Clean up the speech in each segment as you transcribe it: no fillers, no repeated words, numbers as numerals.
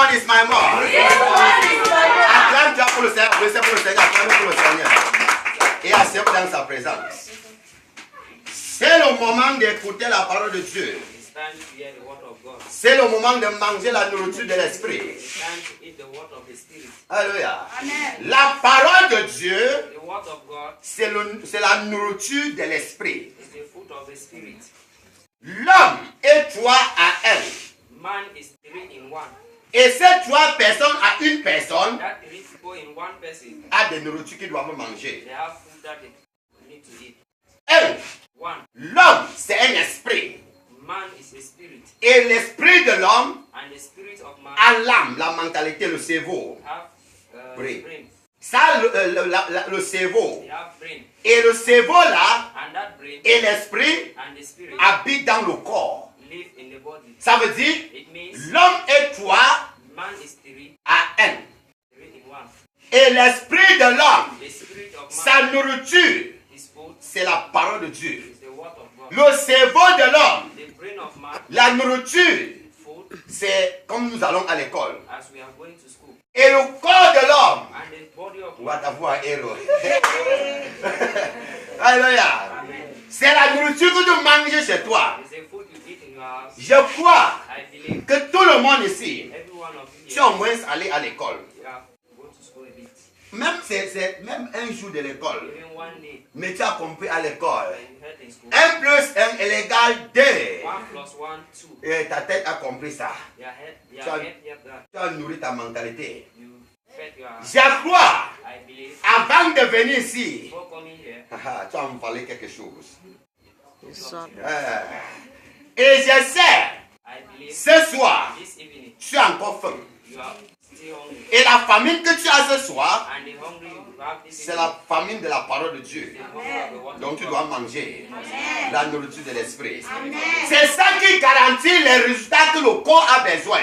one is my mom. Acclame-toi pour le Seigneur, acclame pour le Seigneur. Et accepte dans sa présence. C'est le moment d'écouter la parole de Dieu. C'est le moment de manger la nourriture de l'esprit. Alléluia. La parole de Dieu, c'est la nourriture de l'esprit. L'homme est trois à un. Et ces trois personnes à une personne a des nourritures qu'ils doivent manger. L'homme, c'est un esprit. Et l'esprit de l'homme a l'âme, la mentalité, le cerveau. Ça, le cerveau. Et le cerveau là, et l'esprit habitent dans le corps. Ça veut dire, l'homme est trois à un. Et l'esprit de l'homme, sa nourriture, c'est la parole de Dieu. Le cerveau de l'homme, la nourriture, c'est comme nous allons à l'école. Et le corps de l'homme, alléluia, c'est la nourriture que tu manges chez toi. Je crois que tout le monde ici, tu as au moins allé à l'école. Même un jour de l'école, mais tu as compris à l'école. 1 plus 1 est égal 2. Et ta tête a compris ça. Tu as nourri ta mentalité. Je crois, avant de venir ici, tu as envoyé quelque chose. Et je sais, ce soir, tu as encore faim. Et la famine que tu as ce soir, c'est la famine de la parole de Dieu. Donc tu dois manger la nourriture de l'esprit. C'est ça qui garantit les résultats que le corps a besoin.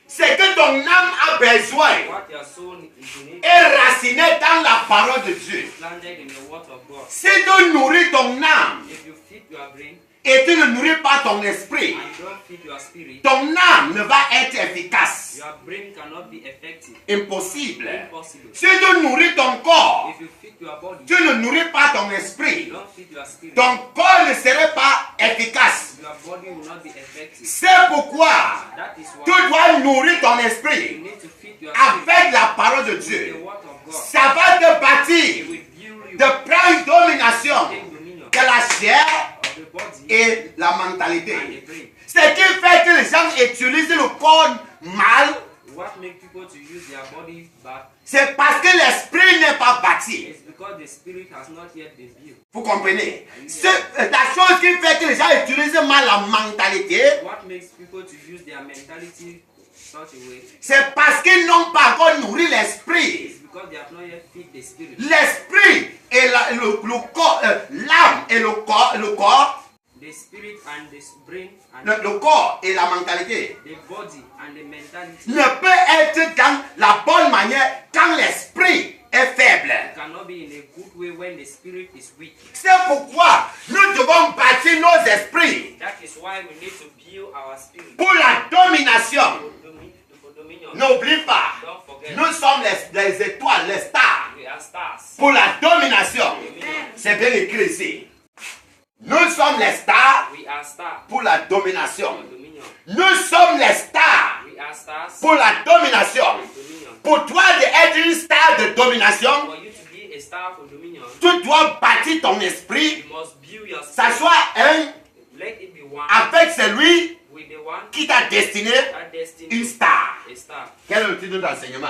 C'est que ton âme a besoin est raciné dans la parole de Dieu. Si tu nourris ton âme et tu ne nourris pas ton esprit, ton âme ne va être efficace. Impossible. Si tu nourris ton corps, tu ne nourris pas ton esprit, ton corps ne serait pas efficace. C'est pourquoi tu dois nourrir ton esprit avec la parole de Dieu. Ça va te bâtir de prendre domination de la chair et la mentalité. Ce qui fait que les gens utilisent le corps mal, c'est parce que l'esprit n'est pas bâti. Vous comprenez? La chose qui fait que les gens utilisent mal la mentalité, c'est parce qu'ils n'ont pas encore nourri l'esprit. L'esprit et le corps, l'âme et le corps, le corps et la mentalité ne peut être dans la bonne manière quand l'esprit est faible. C'est pourquoi nous devons bâtir nos esprits pour la domination. N'oublie pas, nous sommes les étoiles, les stars pour la domination. C'est bien écrit ici. Nous sommes les stars pour la domination. Nous sommes les stars pour la domination. Pour toi d'être une star de domination, tu dois bâtir ton esprit, ça soit un avec celui qui t'a destiné une star. Quel est le titre de l'enseignement?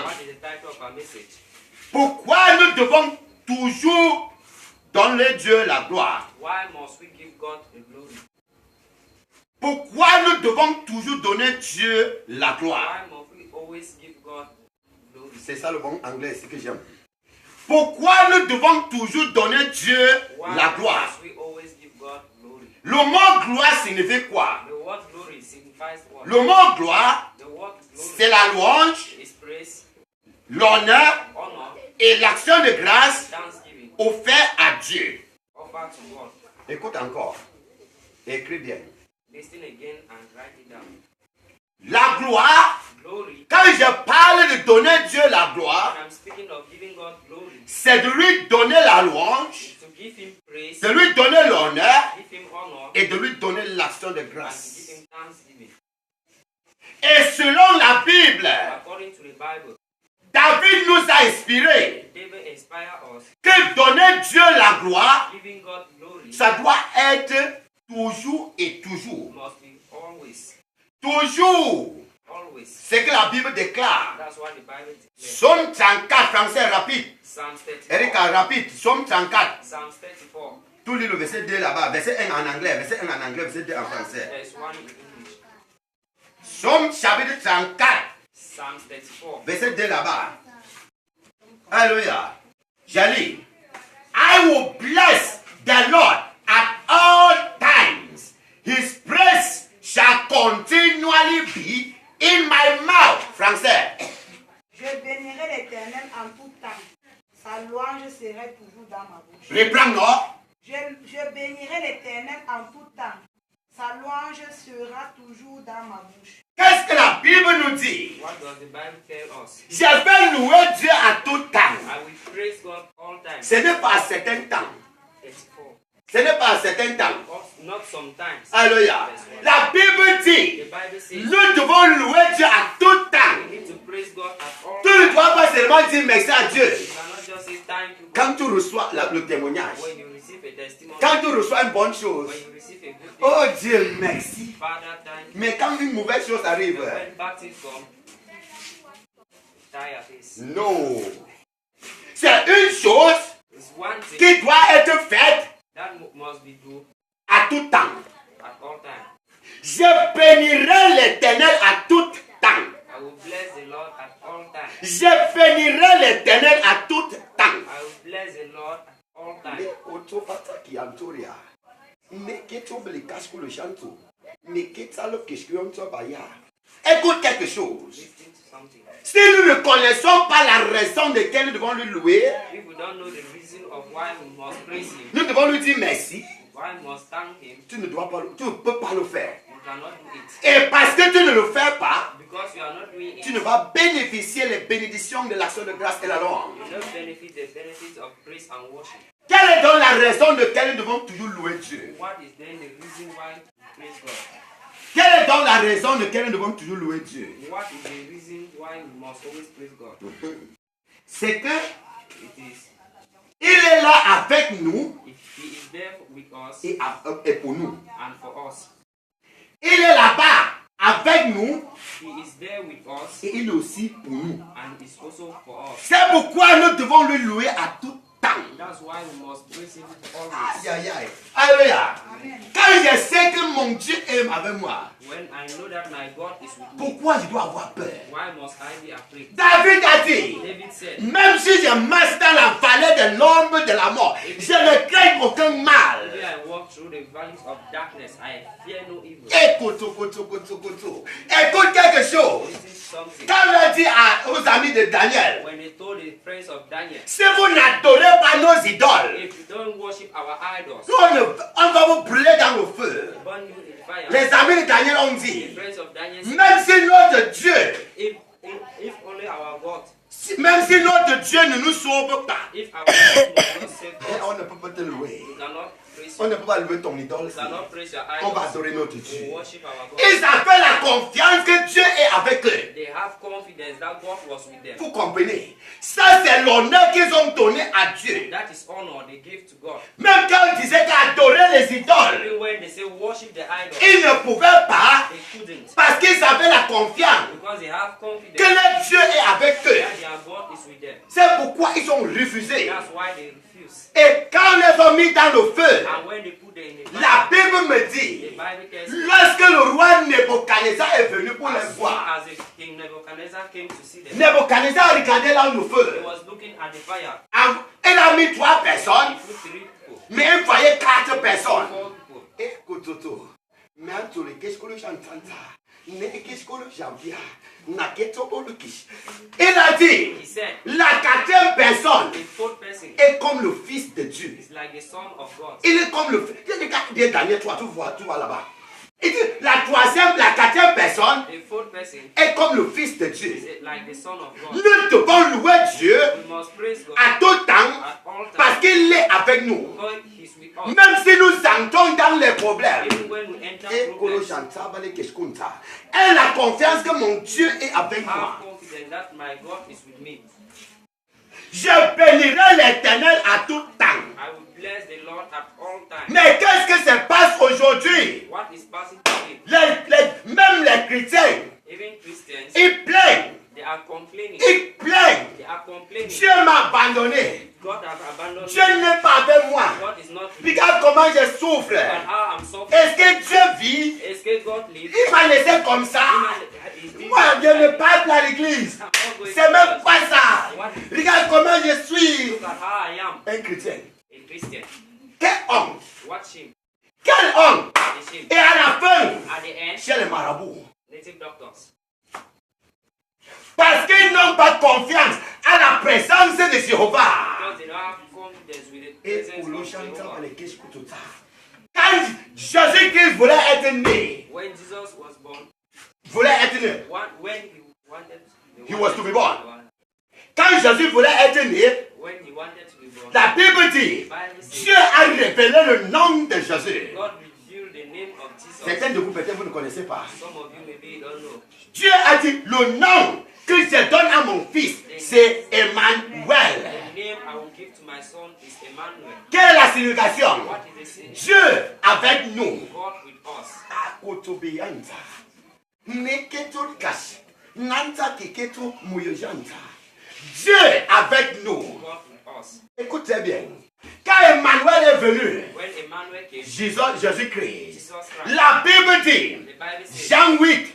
Pourquoi nous devons toujours donner Dieu la gloire? Pourquoi nous devons toujours donner Dieu la gloire? C'est ça le bon anglais, c'est que j'aime. Pourquoi nous devons toujours donner Dieu la gloire? Le mot gloire signifie quoi? Le mot gloire, c'est la louange, l'honneur et l'action de grâce offerte à Dieu. Écoute encore. Écris bien. Listen again and write it down. La gloire, Glory. quand je parle de donner Dieu la gloire, When I'm speaking of giving God glory, c'est de lui donner la louange, to give him praise, de lui donner l'honneur give him honor, et de lui donner l'action de and to grâce. give him thanksgiving. Et selon la Bible, According to the Bible, David nous a inspiré David inspired us, que donner Dieu la gloire, giving God glory ça doit être toujours et toujours. must be always. Toujours. Always. C'est que la Bible déclare. That's what the Bible declares. Psaume 34, français rapide. Psalms 34. Erika, rapide. Psaume 34. Psalms 34. Tout lit le verset 2 là-bas. Verset 1 en anglais. Verset 1 en anglais. Verset 2 en français. There's one in English. Psaume chapitre 34. Psalms 34. Verset 2 là-bas. Alléluia. J'ai lu. I will bless the Lord at all times. His praise shall continually be in my mouth. Français. Je bénirai l'Éternel en tout temps. Sa louange serait toujours dans ma bouche. Reprends, non? Je bénirai l'Éternel en tout temps. Sa louange sera toujours dans ma bouche. Qu'est-ce que la Bible nous dit? What does the Bible tell us? Je vais louer Dieu à tout temps. I will praise God all time. Ce n'est pas à certain temps. 34. Ce n'est pas à certain temps. Not sometimes. Alléluia. La Bible The dit, Bible says nous devons louer Dieu à tout temps. we need to praise God at all Tu ne times. dois pas seulement dire merci à Dieu You cannot just say thank you God quand tu reçois le témoignage. when you receive a testimony. Quand tu reçois une bonne chose. When you receive a good thing. Oh Dieu, merci. Father, thank you. Mais quand une mauvaise chose arrive, When bad things come, tire face. non. C'est une chose It's one thing qui doit être faite that must be done à tout temps. at all times. Je bénirai l'Éternel à tout temps. I will bless the Lord at all times. Je bénirai l'Éternel à tout temps. I will bless the Lord at all times. Écoute quelque chose. Listen to something. Si nous ne connaissons pas la raison de laquelle nous devons lui louer, If we don't know the reason of why we must praise Him, nous devons lui dire merci. why we must thank Him, Tu ne peux pas le faire. you cannot do it. Et parce que tu ne le fais pas, Because you are not doing it, tu ne vas bénéficier les bénédictions de l'action de grâce et la louange. you don't benefit the benefits of praise and worship. Quelle est donc la raison de laquelle nous devons toujours louer Dieu? What is then the reason why we praise God? Quelle est donc la raison de laquelle nous devons toujours louer Dieu? What is the reason why we must always praise God? C'est que It is il est là avec nous if He is there with us et pour nous. and for us. Il est là-bas avec nous He is there with us et il est aussi pour nous. and is also for us. C'est pourquoi nous devons lui louer à tout temps. That's why we must praise Him always. Aïe, aïe, aïe. Alléluia. Amen. Quand je sais que mon Dieu aime avec moi, When I know that my God is with me, pourquoi je dois avoir peur? why must I be afraid? David a dit, David said, même si je marche dans la vallée de l'ombre de la mort, je ne crains aucun mal. "Today I walk through the valleys of darkness, I fear no evil." Écoute, écoute quelque chose. Listen to something. Quand on a dit aux amis de Daniel, When they told the friends of Daniel, si vous n'adorez pas nos idoles, if you don't worship our idols, on va vous brûler dans le feu. we burn you in the fire. Les amis de Daniel ont The dit, friends of Daniel said, même si notre Dieu, if only our God, même si notre Dieu ne nous sauve pas, if our God will not save on us, ne peut pas te louer. we cannot praise On you. ne peut pas louer ton idole. We cannot praise your On va idols. adorer notre We Dieu. worship our God. Ils avaient la confiance que Dieu est avec eux. They have confidence that God was with them. Vous comprenez? Ça, c'est l'honneur qu'ils ont donné à Dieu. That is honor they give to God. Même quand ils disaient qu'adorer les idoles, Even when they say worship the idol, ils ne pouvaient pas they couldn't. parce qu'ils avaient la confiance Because they have que confidence leur Dieu est avec eux. that their God is with them. C'est pourquoi ils ont refusé. That's why they refuse. Et quand on les a mis dans le feu, And when they put them in the la fire, Bible me the dit, Bible tells us, lorsque le roi Nebuchadnezzar est venu pour les as soon voir, as the King Nebuchadnezzar came to see them, Nebuchadnezzar regardait dans le he feu. was looking at the fire. Il a mis 3 He personnes, put 3 people, mais il voyait 4 personnes. 4 people. Écoute, Toto, mais tu le qu'est-ce que j'entends ça? Qu'est-ce que j'entends? Il a dit, He said, la 4e personne the 4th person est comme le Fils de Dieu. is like the Son of God. Il est comme le Fils. Il dit Daniel, tu vois là-bas. Il dit, la quatrième personne the fourth person est comme le Fils de Dieu. is like the Son of God. Nous devons louer Dieu We must praise God à tout temps at all parce times qu'il est avec nous. because He's with us. Même si nous entrons dans les problèmes. Even when we enter Et problems, la confiance que mon Dieu est avec moi. have confidence that my God is with me. Je bénirai l'Éternel à tout temps. I will bless the Lord at all times. Mais qu'est-ce que se passe aujourd'hui? What is passing today? Même les chrétiens, Even Christians, ils plaignent. they are complaining. Ils plaignent. They are complaining. Dieu m'a abandonné. God has abandoned Dieu me. n'est pas avec moi. God is not with me. Regarde comment je souffre. And how I'm suffering. Est-ce que Dieu vit? Est-ce que God lives? Il m'a laissé comme ça. Moi, je ne parle pas à l'église. C'est même pas ça. Regarde comment je suis. Look at how I am Un chrétien. a Christian. Quelle honte. Watch him. Quelle honte. The shame. Et à la fin, At the end, chez les marabouts. native doctors. Parce qu'ils n'ont pas confiance à la présence de Jéhovah. Because they don't have confidence with the Et presence pour le of chanter Jehovah. par les questions tout ça. Quand Jésus-Christ voulait être né, When Jesus was born, voulait être né. when he wanted He was to be born. Quand Jésus voulait être né, when he wanted to be born, la Bible dit, the Bible says Dieu a révélé le nom de Jésus. God revealed the name of Jesus. Certains de vous peut-être vous ne connaissez pas. Some of you maybe don't know. Dieu a dit, le nom que je donne à mon fils, c'est Emmanuel. The name I will give to my son is Emmanuel. Quelle est la signification? What is the saying? Dieu avec nous. God with us. Akotobeyanza. Neketo kash. Nanta keketo muyojanta. Dieu avec nous. God with us. Écoutez bien. Quand Emmanuel est venu, When Emmanuel came, Jésus-Christ, Jesus Christ, la Bible dit, the Bible says, Jean 8,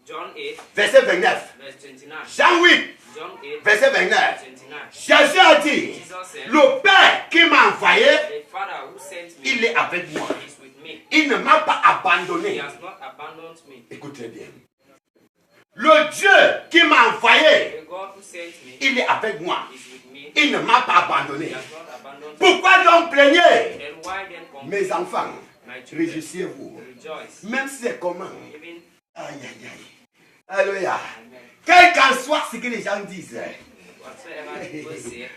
John 8, verset 29. verse 29. Jean 8, John 8, verset 29. 29. Jésus a dit, Jesus said, le Père qui m'a envoyé, the Father who sent me il est avec moi. is with me. Il ne m'a pas He abandonné. has not abandoned me. Écoutez bien. Le Dieu qui m'a envoyé, The God who sent me il est avec moi. is with me. Il ne m'a pas He abandonné. has not abandoned me. Pourquoi donc plaignez? Then why then complain? Mes enfants, My children, réjouissez-vous. rejoice. Même si c'est comment. Even, Aïe, aïe, aïe. Alléluia. amen. Quel qu'en soit ce que les gens disent. Whatsoever people say,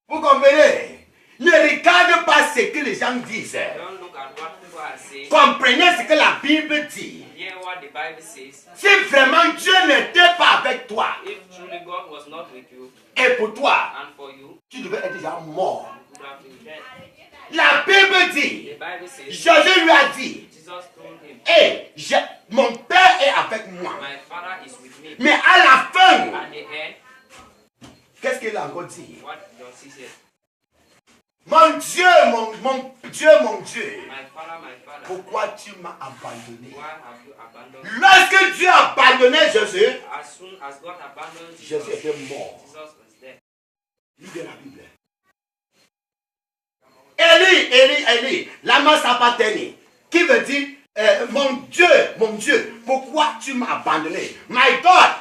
Vous comprenez? Ne regarde pas ce que les gens disent. don't look at what people are saying. Comprenez ce que la Bible dit. Hear what the Bible says. Si vraiment Dieu n'était pas avec toi If truly God was not with you et pour toi, and for you, tu devais être déjà mort. you would have been dead. La Bible dit, The Bible says, Jésus lui a dit, Jesus told him, hey, mon Père est avec moi. my Father is with me. Mais à la fin, At the end, qu'est-ce qu'il a encore dit? what does he say? Mon Dieu, mon Dieu, mon Dieu, My Father, pourquoi tu m'as abandonné? why have you abandoned me? Lorsque Dieu a abandonné Jésus, As soon as God abandoned Jésus Jesus, était mort. Jesus was dead. Lisez la Bible. Élie, lama sabateni, qui veut dire, mon Dieu, pourquoi tu m'as abandonné? My God,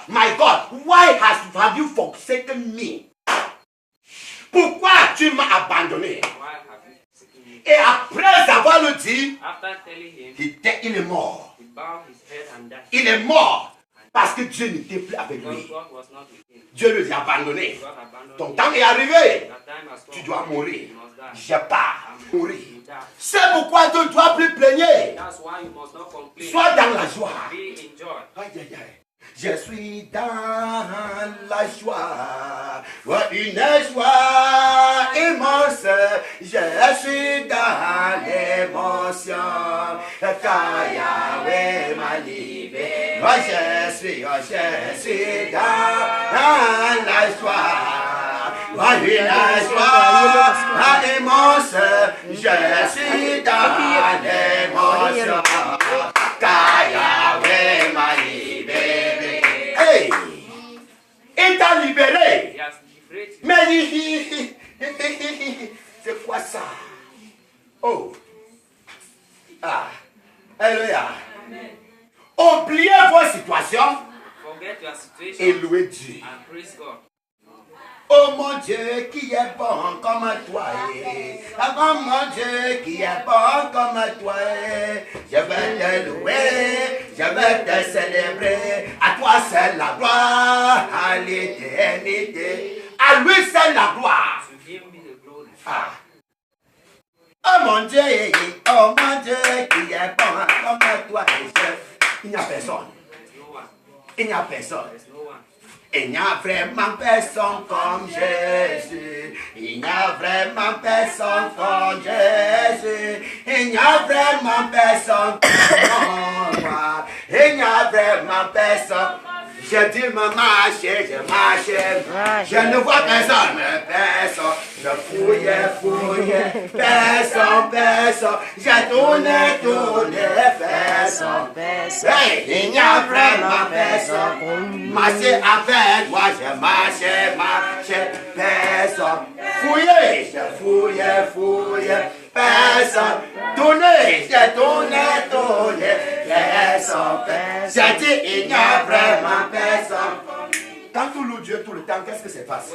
why have you forsaken me? Pourquoi tu m'as abandonné? Why have you forsaken me? Et après avoir le dit, After telling him, il est mort. he bowed his head and died. Il est mort parce que Dieu n'était plus avec Because lui. God was not with him. Dieu le a abandonné. God abandoned Ton him. temps est arrivé. That time has come. Tu dois mourir. You must die. J'ai pas mourir. You die. C'est pourquoi tu ne dois plus plaigner. That's why you must not complain. Sois dans la joie. Be in joy. Aïe, aïe, aïe. Je suis dans la joie, une joie immense. Je suis dans l'émotion, car Yahweh m'a libéré. Moi je suis dans la joie, une joie immense. Je suis dans l'émotion, car Yahweh m'a libéré. Hey! Il t'a libéré. He has liberated you. Mais c'est quoi ça? Oh! Ah! Alléluia! Oubliez vos situations Forget your situation et louez Dieu. and praise God. Oh mon Dieu qui est bon comme toi. Oh mon Dieu qui est bon comme toi. Je vais te louer, je vais te célébrer. À toi c'est la gloire, à l'éternité. À lui c'est la gloire. Ah. Oh mon Dieu, qui est bon comme toi, il n'y a personne. Il n'y a personne. Il n'y a vraiment personne comme Jésus. Il n'y a vraiment personne comme Jésus. Il n'y a vraiment personne comme moi. Il n'y a vraiment personne. Je dis me marcher, je marche. Je ne vois personne, personne. Je fouille, personne. J'ai tourné, personne. Hey, il n'y a vraiment personne. Marcher avec moi, je marche, personne. Fouiller, je fouille, personne. Tourner, j'ai tourné, personne. J'ai dit, il n'y a vraiment personne. Quand tu loues Dieu tout le temps, qu'est-ce que se passe?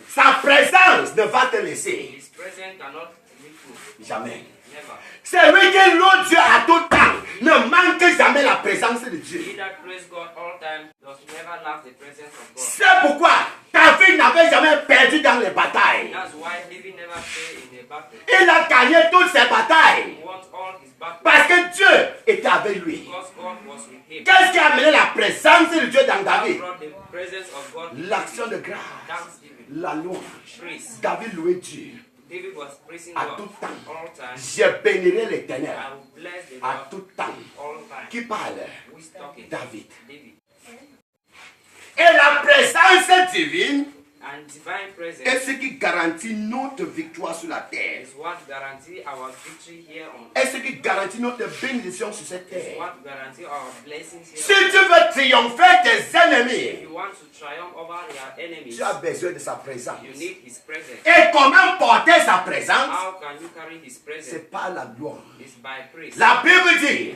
Sa présence ne va te laisser. Jamais. C'est lui qui loue Dieu à tout temps. Ne manque jamais la présence de Dieu. C'est pourquoi David n'avait jamais perdu dans les batailles. Il a gagné toutes ses batailles. Parce que Dieu était avec lui. Qu'est-ce qui a amené la présence de Dieu dans David? L'action de grâce. La louange. David louait Dieu. À tout temps. Je bénirai l'Éternel. À tout temps. Qui parle? David. Et la présence divine est ce qui garantit notre victoire sur la terre. Est ce qui garantit notre bénédiction sur cette terre. Si tu veux triompher tes ennemis, tu as besoin de sa présence. Et comment porter sa présence? C'est par la louange. La Bible dit,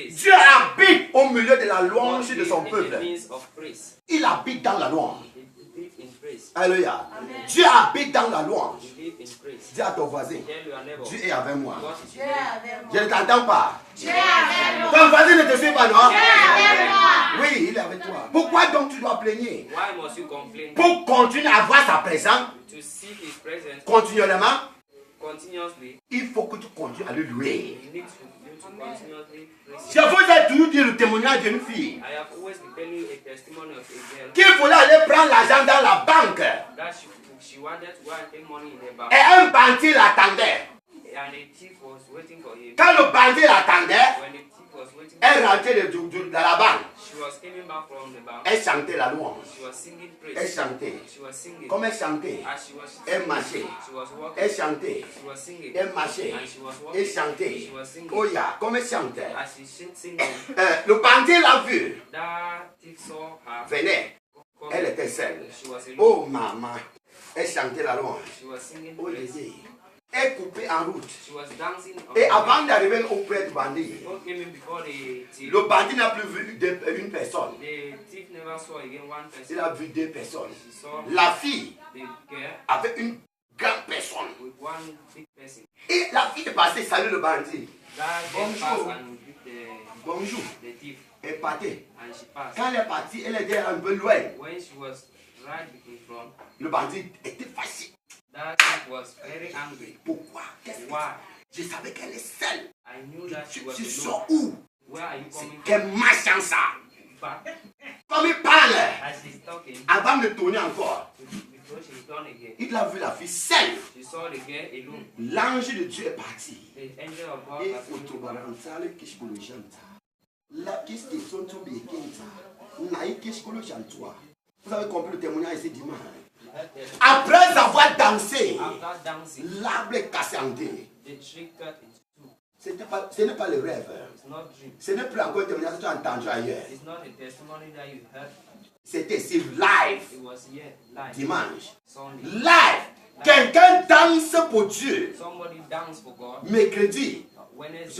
Dieu habite au milieu de la louange de son peuple. Il habite dans la louange. Alléluia. Dieu habite dans la louange. Dis à ton voisin, Dieu est avec moi. Je ne t'entends pas. Ton voisin ne te suit pas, non? Oui, il est avec toi. Pourquoi donc tu dois plaigner? Pour continuer à voir sa présence continuellement, il faut que tu continues à le louer. Je vous ai toujours dit le témoignage d'une fille qu'il voulait aller prendre l'argent dans la banque. Et un bandit l'attendait. Quand le bandit l'attendait, elle rentrait dans la banque. Elle chantait la louange. Elle chantait. Comme elle chantait, elle marchait. Elle chantait. Elle marchait. Elle chantait. Oh yeah, comme elle chantait. Le bandit l'a vu. Venez. Elle était seule. Oh maman. Elle chantait la louange. Oh Jésus. Elle coupait en route. Et avant d'arriver auprès du bandit, le bandit n'a plus vu une personne. Il a vu deux personnes. La fille avait une grande personne. Et la fille est passée saluer le bandit. Bonjour. Bonjour. Elle partait. Quand elle est partie, elle était un peu loin. Le bandit était fâché. Pourquoi? Je savais qu'elle est seule. Tu sors où? Quelle malchance ça! Comme il parle, avant de tourner encore, il a vu la fille seule. L'ange de Dieu est parti. Vous avez compris le témoignage ici dimanche. Après avoir dansé, l'arbre est cassé en deux. Ce n'est pas le rêve. Ce n'est plus encore un témoignage que tu as entendu ailleurs. C'était ici live. Dimanche. Live. Quelqu'un danse pour Dieu. Mercredi.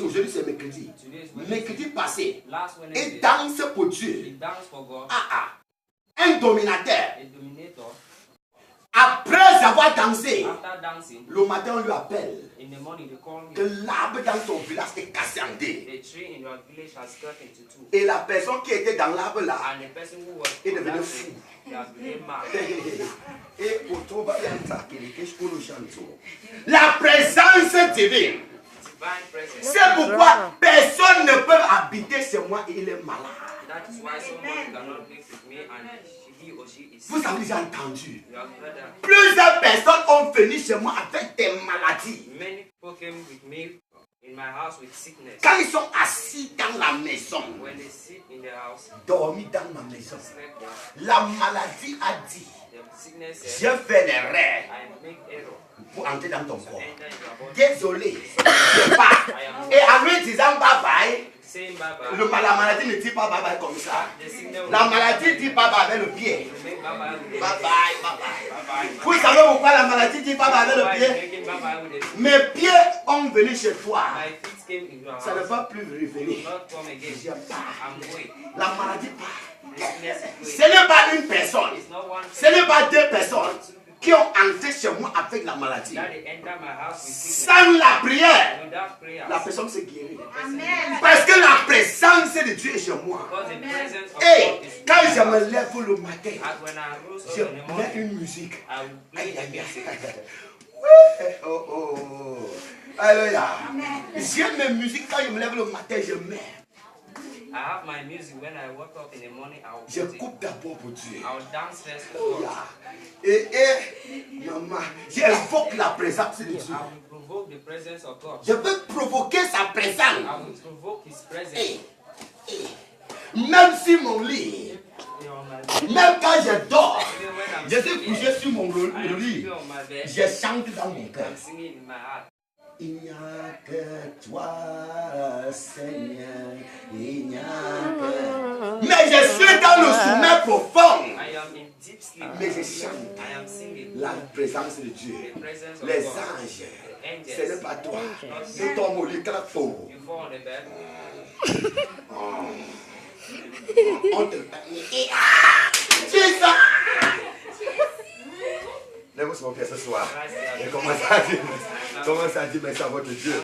Aujourd'hui c'est mercredi. Mercredi passé. Il danse pour Dieu. Un dominateur Après avoir dansé, After dancing, le matin on lui appelle in the morning they call me. que l'arbre dans ton village est cassé en deux. The tree in your village has cut into two. Et la personne qui était dans l'arbre là And the person who was est on devenue that fou. tree, they have become mad. Et pour trouver la présence divine. Divine presence. C'est pourquoi personne ne peut habiter chez moi et il est malade. That is why someone cannot live with me and he or she is Vous sick. avez déjà entendu. You have heard that. Plusieurs personnes ont venu chez moi avec des maladies. Many people came with me in my house with sickness. Quand ils sont assis dans la maison, When they sit in the house, dormis dans ma maison, slept there, la maladie a dit, the sickness je said, fais l'erreur I make error. pour entrer dans ton corps. Enter in your body. Désolé, je pars. Et en lui disant bye bye, Saying bye bye. la maladie ne dit pas bye bye comme ça. The sickness will La maladie dit bye bye avec le pied. make bye bye with the Bye bye, bye bye. bye bye. Vous savez pourquoi la maladie dit bye bye avec le Why pied? making bye bye with the Mes pieds ont venu chez toi. My feet came in your Ça ne house. va plus revenir. Not come again. Je pars. I'm going. La maladie part. The sickness is Ce going. n'est pas une personne. It's not one Ce n'est pas deux personnes qui ont entré chez moi avec la maladie. that they enter my house with sickness. Sans la prière, Without prayer. la personne s'est guérie. Amen. Parce que la présence de Dieu est chez moi. Because the presence of Et God is quand with je us. me lève le matin, And when I rose je up in the mets morning, une musique. I will play Aïe, the aïe, music. aïe. Ouais. Oh, oh. Alléluia. J'ai mes musiques quand je me lève le matin, je mets. I have my music when I wake up in the morning. I will Je put it. coupe d'abord pour Dieu. I will dance first for Oh, God. là. Et maman, j'invoque la présence de Dieu. I will provoke the presence of God. Je veux provoquer sa présence. I will provoke His presence. Et, même si mon lit, On my même quand je dors, Even when I'm je suis sleeping, couché sur mon I am lit, sleeping on my bed. je chante dans mon cœur. I'm singing in my heart. Il n'y a que toi, Seigneur. Il n'y a que... Mais je suis dans le sommeil profond. I am in deep sleep. Mais je chante I am singing. la présence de Dieu. The presence of Les God. anges, The ce n'est angels. pas toi. Tu tombes au lit, clapo. You fall on the bed. On te... Ah! Jesus! Lève-vous sur mon pied ce soir. Christ, Et commence à dire merci à votre Dieu.